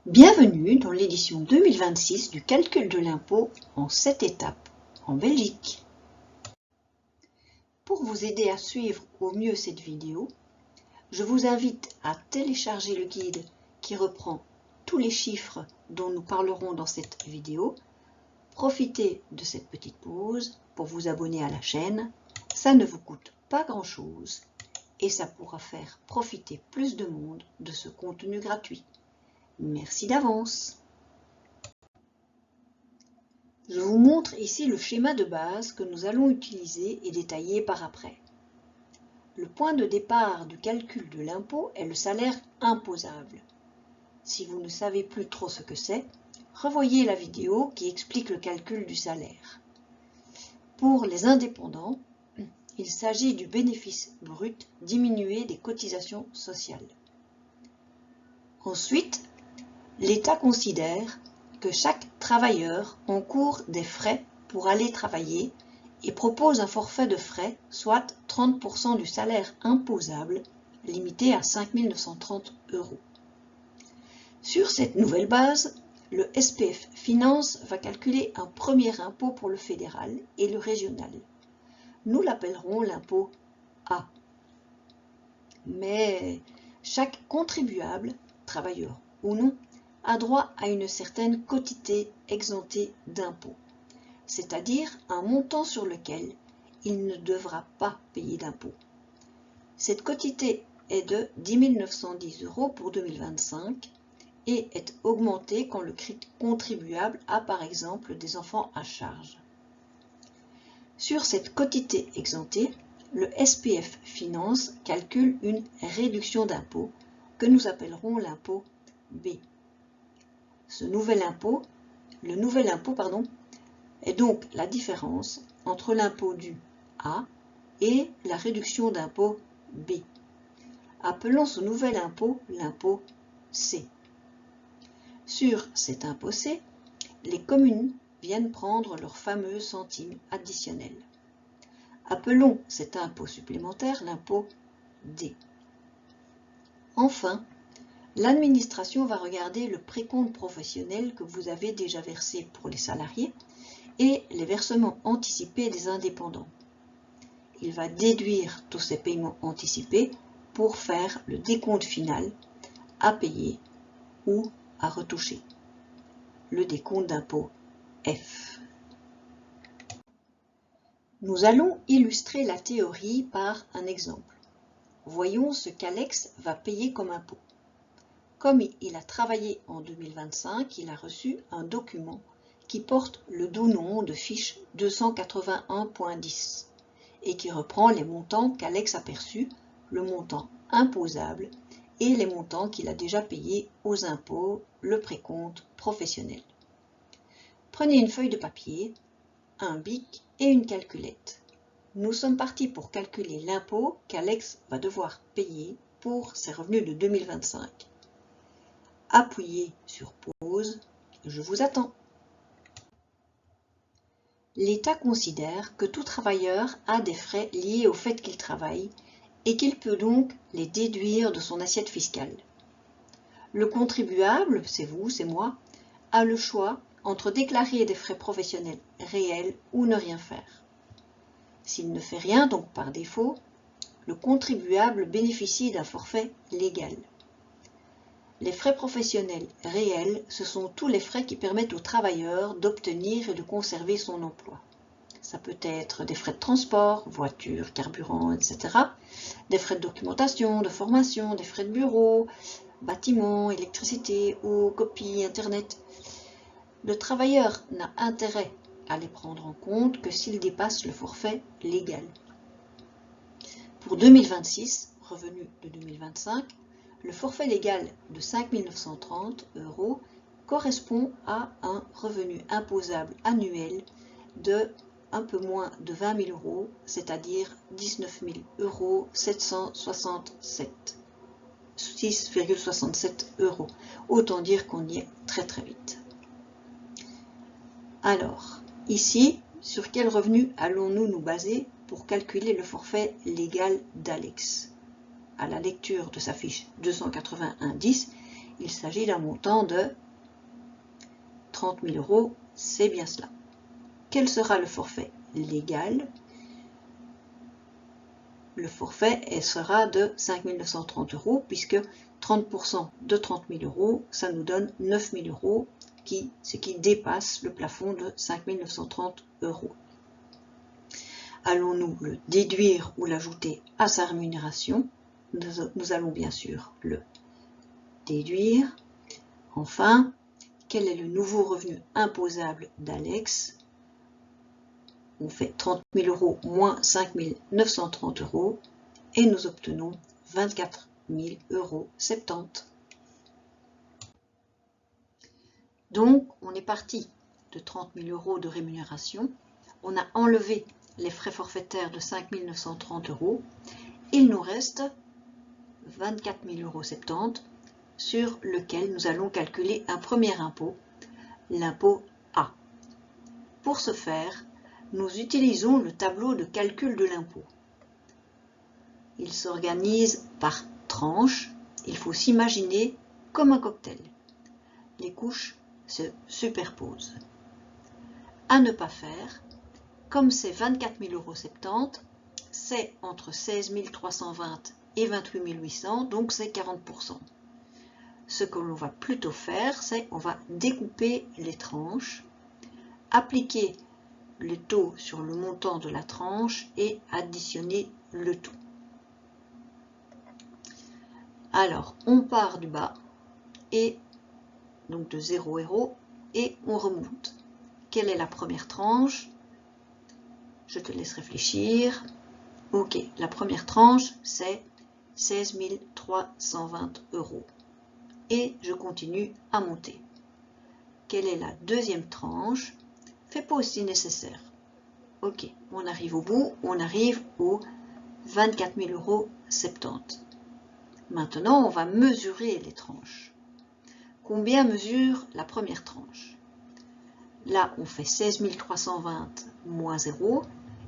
Bienvenue dans l'édition 2026 du calcul de l'impôt en 7 étapes en Belgique. Pour vous aider à suivre au mieux cette vidéo, je vous invite à télécharger le guide qui reprend tous les chiffres dont nous parlerons dans cette vidéo. Profitez de cette petite pause pour vous abonner à la chaîne. Ça ne vous coûte pas grand-chose et ça pourra faire profiter plus de monde de ce contenu gratuit. Merci d'avance. Je vous montre ici le schéma de base que nous allons utiliser et détailler par après. Le point de départ du calcul de l'impôt est le salaire imposable. Si vous ne savez plus trop ce que c'est, revoyez la vidéo qui explique le calcul du salaire. Pour les indépendants, il s'agit du bénéfice brut diminué des cotisations sociales. Ensuite, l'État considère que chaque travailleur encourt des frais pour aller travailler et propose un forfait de frais, soit 30% du salaire imposable, limité à 5 930 €. Sur cette nouvelle base, le SPF Finance va calculer un premier impôt pour le fédéral et le régional. Nous l'appellerons l'impôt A. Mais chaque contribuable, travailleur ou non, a droit à une certaine quotité exemptée d'impôt, c'est-à-dire un montant sur lequel il ne devra pas payer d'impôt. Cette quotité est de 10 910 € pour 2025 et est augmentée quand le contribuable a par exemple des enfants à charge. Sur cette quotité exemptée, le SPF Finance calcule une réduction d'impôt que nous appellerons l'impôt B. Le nouvel impôt, est donc la différence entre l'impôt du A et la réduction d'impôt B. Appelons ce nouvel impôt l'impôt C. Sur cet impôt C, les communes viennent prendre leur fameux centime additionnel. Appelons cet impôt supplémentaire l'impôt D. Enfin, l'administration va regarder le précompte professionnel que vous avez déjà versé pour les salariés et les versements anticipés des indépendants. Il va déduire tous ces paiements anticipés pour faire le décompte final à payer ou à retoucher. Le décompte d'impôt F. Nous allons illustrer la théorie par un exemple. Voyons ce qu'Alex va payer comme impôt. Comme il a travaillé en 2025, il a reçu un document qui porte le doux nom de fiche 281.10 et qui reprend les montants qu'Alex a perçus, le montant imposable et les montants qu'il a déjà payés aux impôts, le précompte professionnel. Prenez une feuille de papier, un bic et une calculette. Nous sommes partis pour calculer l'impôt qu'Alex va devoir payer pour ses revenus de 2025. Appuyez sur pause, je vous attends. L'État considère que tout travailleur a des frais liés au fait qu'il travaille et qu'il peut donc les déduire de son assiette fiscale. Le contribuable, c'est vous, c'est moi, a le choix entre déclarer des frais professionnels réels ou ne rien faire. S'il ne fait rien, donc par défaut, le contribuable bénéficie d'un forfait légal. Les frais professionnels réels, ce sont tous les frais qui permettent au travailleur d'obtenir et de conserver son emploi. Ça peut être des frais de transport, voiture, carburant, etc. Des frais de documentation, de formation, des frais de bureau, bâtiment, électricité ou copie Internet. Le travailleur n'a intérêt à les prendre en compte que s'il dépasse le forfait légal. Pour 2026, revenu de 2025, le forfait légal de 5 930 € correspond à un revenu imposable annuel de un peu moins de 20 000 €, c'est-à-dire 19 767, 6,67 €. Autant dire qu'on y est très très vite. Alors, ici, sur quel revenu allons-nous nous baser pour calculer le forfait légal d'Alex? À la lecture de sa fiche 281.10, il s'agit d'un montant de 30 000 €, c'est bien cela. Quel sera le forfait légal? Le forfait sera de 5 930 € puisque 30% de 30 000 €, ça nous donne 9 000 €, ce qui dépasse le plafond de 5 930 €. Allons-nous le déduire ou l'ajouter à sa rémunération? Nous allons bien sûr le déduire. Enfin, quel est le nouveau revenu imposable d'Alex? On fait 30 000 € moins 5 930 € et nous obtenons 24 000,70 €. Donc, on est parti de 30 000 € de rémunération. On a enlevé les frais forfaitaires de 5 930 €. Il nous reste 24 000,70 € sur lequel nous allons calculer un premier impôt, l'impôt A. Pour ce faire, nous utilisons le tableau de calcul de l'impôt. Il s'organise par tranches. Il faut s'imaginer comme un cocktail. Les couches se superposent. À ne pas faire, comme c'est 24 000,70 €, c'est entre 16 320 et 28 800, donc c'est 40%. Ce que l'on va plutôt faire, c'est on va découper les tranches, appliquer le taux sur le montant de la tranche et additionner le tout. Alors, on part du bas, et donc de 0 € et on remonte. Quelle est la première tranche? Je te laisse réfléchir. Ok, la première tranche, c'est 16 320 €. Et je continue à monter. Quelle est la deuxième tranche? Fais pause si nécessaire. Ok, on arrive au bout, on arrive aux 24 000,70 €. Maintenant, on va mesurer les tranches. Combien mesure la première tranche? Là, on fait 16 320 moins 0,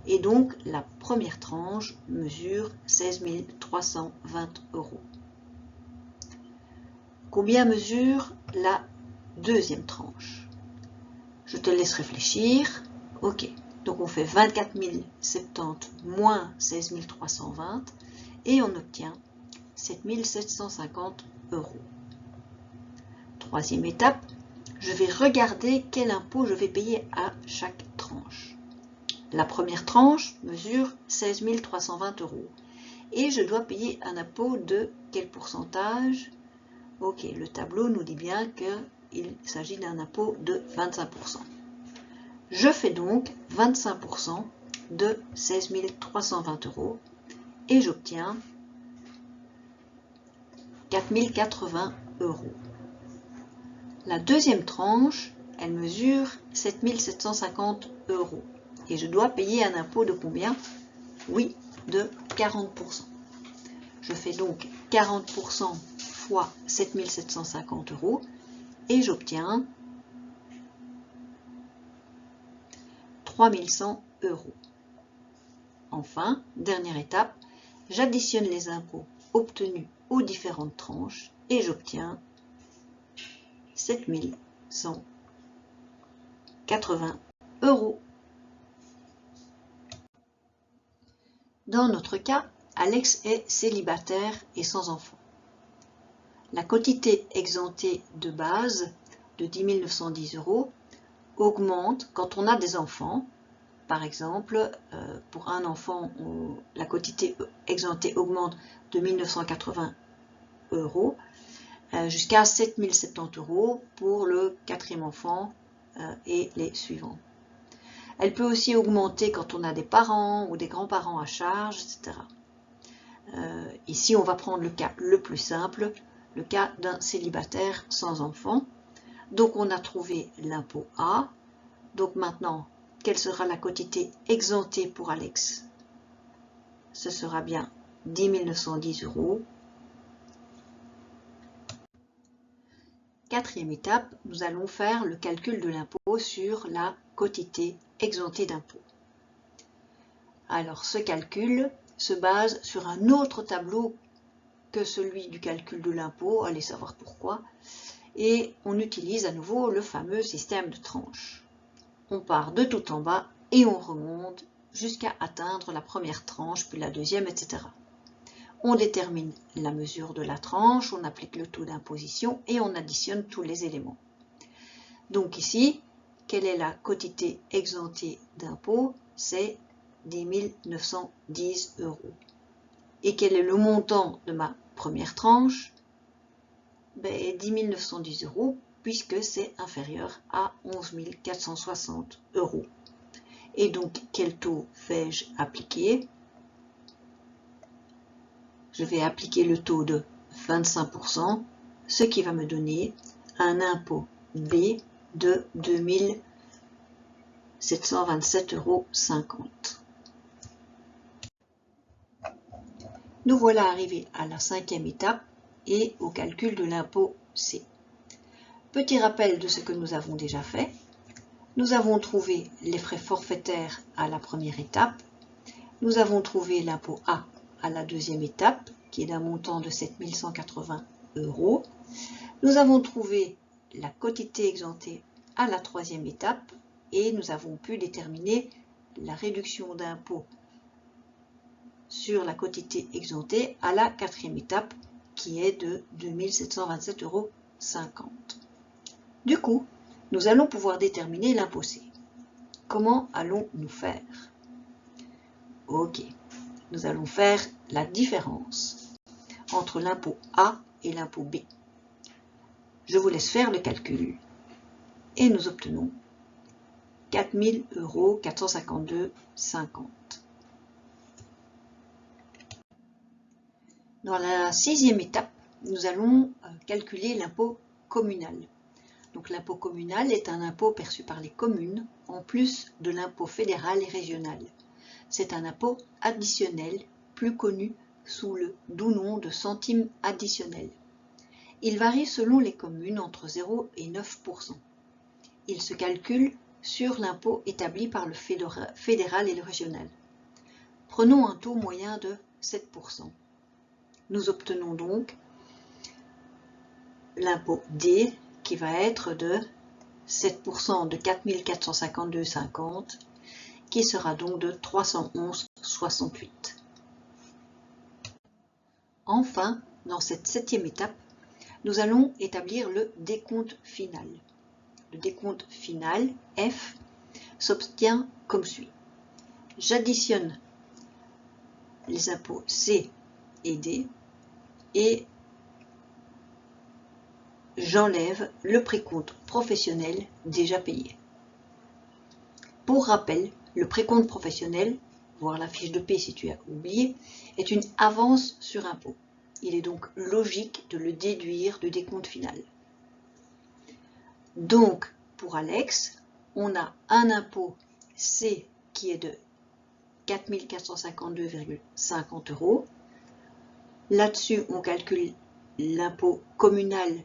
et donc la première tranche mesure 16 320 €. Combien mesure la deuxième tranche? Je te laisse réfléchir. Ok, donc on fait 24 070 moins 16 320 et on obtient 7 750 €. Troisième étape, je vais regarder quel impôt je vais payer à chaque tranche. La première tranche mesure 16 320 € et je dois payer un impôt de quel pourcentage? Ok, le tableau nous dit bien qu'il s'agit d'un impôt de 25%. Je fais donc 25% de 16 320 € et j'obtiens 4 080 €. La deuxième tranche, elle mesure 7 750 € et je dois payer un impôt de combien? Oui, de 40%. Je fais donc 40% fois 7 750 € et j'obtiens 3 100 €. Enfin, dernière étape, j'additionne les impôts obtenus aux différentes tranches et j'obtiens 7 180 €. Dans notre cas, Alex est célibataire et sans enfant. La quotité exemptée de base de 10 910 € augmente quand on a des enfants. Par exemple, pour un enfant, la quotité exemptée augmente de 1 980 € jusqu'à 7 070 € pour le quatrième enfant et les suivants. Elle peut aussi augmenter quand on a des parents ou des grands-parents à charge, etc. Ici, on va prendre le cas le plus simple, le cas d'un célibataire sans enfant. Donc, on a trouvé l'impôt A. Donc, maintenant, quelle sera la quotité exemptée pour Alex? Ce sera bien 10 910 €. Quatrième étape, nous allons faire le calcul de l'impôt sur la quotité exemptée d'impôt. Alors, ce calcul se base sur un autre tableau que celui du calcul de l'impôt, allez savoir pourquoi, et on utilise à nouveau le fameux système de tranches. On part de tout en bas et on remonte jusqu'à atteindre la première tranche, puis la deuxième, etc. On détermine la mesure de la tranche, on applique le taux d'imposition et on additionne tous les éléments. Donc ici, quelle est la quotité exemptée d'impôt? C'est 10 910 €. Et quel est le montant de ma première tranche? 10 910 € puisque c'est inférieur à 11 460 €. Et donc, quel taux vais-je appliquer? Je vais appliquer le taux de 25%, ce qui va me donner un impôt B de 2 727,50 €. Nous voilà arrivés à la cinquième étape et au calcul de l'impôt C. Petit rappel de ce que nous avons déjà fait. Nous avons trouvé les frais forfaitaires à la première étape. Nous avons trouvé l'impôt A à la deuxième étape, qui est d'un montant de 7 180 €. Nous avons trouvé la quotité exemptée à la troisième étape et nous avons pu déterminer la réduction d'impôt sur la quotité exemptée à la quatrième étape, qui est de 2 727,50 €. Du coup, nous allons pouvoir déterminer l'impôt C. Comment allons-nous faire? Ok, nous allons faire la différence entre l'impôt A et l'impôt B. Je vous laisse faire le calcul et nous obtenons 4 452,50 €. Dans la sixième étape, nous allons calculer l'impôt communal. Donc l'impôt communal est un impôt perçu par les communes en plus de l'impôt fédéral et régional. C'est un impôt additionnel, plus connu sous le doux nom de centime additionnel. Il varie selon les communes entre 0 et 9%. Il se calcule sur l'impôt établi par le fédéral et le régional. Prenons un taux moyen de 7%. Nous obtenons donc l'impôt D qui va être de 7% de 4 452,50 € qui sera donc de 311,68 €. Enfin, dans cette septième étape, nous allons établir le décompte final. Le décompte final, F, s'obtient comme suit. J'additionne les impôts C et D et j'enlève le précompte professionnel déjà payé. Pour rappel, le précompte professionnel, voir la fiche de paie si tu as oublié, est une avance sur impôt. Il est donc logique de le déduire du décompte final. Donc, pour Alex, on a un impôt C qui est de 4 452,50 €. Là-dessus, on calcule l'impôt communal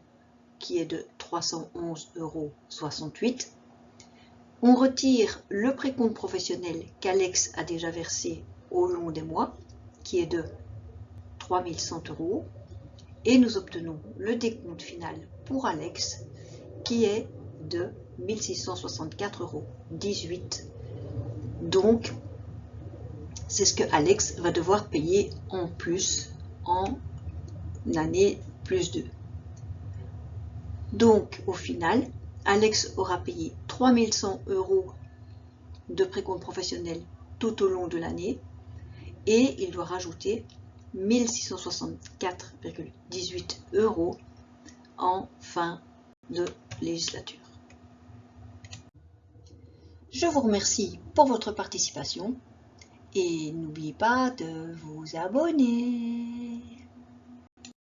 qui est de 311,68 €. On retire le précompte professionnel qu'Alex a déjà versé au long des mois, qui est de 3 100 € et nous obtenons le décompte final pour Alex qui est de 1 664,18 €. Donc, c'est ce que Alex va devoir payer en plus en année plus 2. Donc, au final, Alex aura payé 3 100 € de précompte professionnel tout au long de l'année et il doit rajouter 1 664,18 € en fin de législature. Je vous remercie pour votre participation et n'oubliez pas de vous abonner.